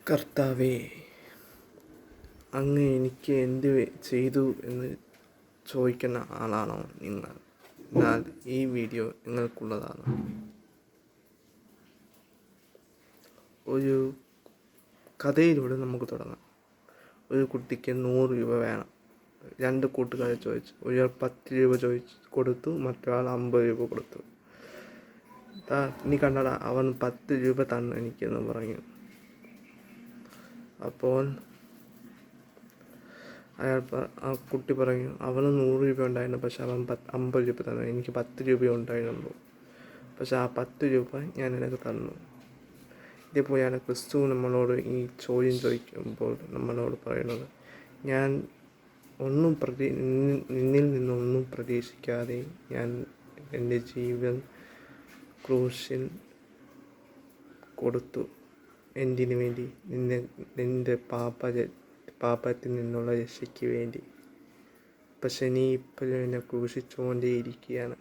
കർത്താവേ, അങ്ങ് എനിക്ക് എന്ത് ചെയ്തു എന്ന് ചോദിക്കുന്ന ആളാണോ നിങ്ങൾ? എന്നാൽ ഈ വീഡിയോ നിങ്ങൾക്കുള്ളതാണ്. ഒരു കഥയിലൂടെ നമുക്ക് തുടങ്ങാം. ഒരു കുട്ടിക്ക് 100 രൂപ വേണം. 2 കൂട്ടുകാരെ ചോദിച്ചു. ഒരാൾ 10 രൂപ കൊടുത്തു, മറ്റൊരാൾ 50 രൂപ കൊടുത്തു. നീ കണ്ടടാ, അവൻ 10 രൂപ തന്നു എനിക്കെന്ന് പറഞ്ഞു. അപ്പോൾ ആ കുട്ടി പറഞ്ഞു, അവന് 100 രൂപ ഉണ്ടായിരുന്നു, പക്ഷെ അവൻ 50 രൂപ തന്നു. എനിക്ക് 10 രൂപ ഉണ്ടായിരുന്നുള്ളൂ, പക്ഷെ ആ 10 രൂപ ഞാൻ നിനക്ക് തന്നു. ഇതേപോലെയാണ് ക്രിസ്തു നമ്മളോട് ഈ ചോദ്യം ചോദിക്കുമ്പോൾ നമ്മളോട് പറയുന്നത്. ഞാൻ നിന്നിൽ നിന്നൊന്നും പ്രതീക്ഷിക്കാതെ ഞാൻ എൻ്റെ ജീവൻ ക്രൂശിൽ കൊടുത്തു. എന്തിനു വേണ്ടി? നിൻ്റെ പാപത്തിൽ നിന്നുള്ള രക്ഷയ്ക്ക് വേണ്ടി. പക്ഷെ നീ ഇപ്പോഴും എന്നെ ക്രൂശിച്ചുകൊണ്ടേയിരിക്കുകയാണ്.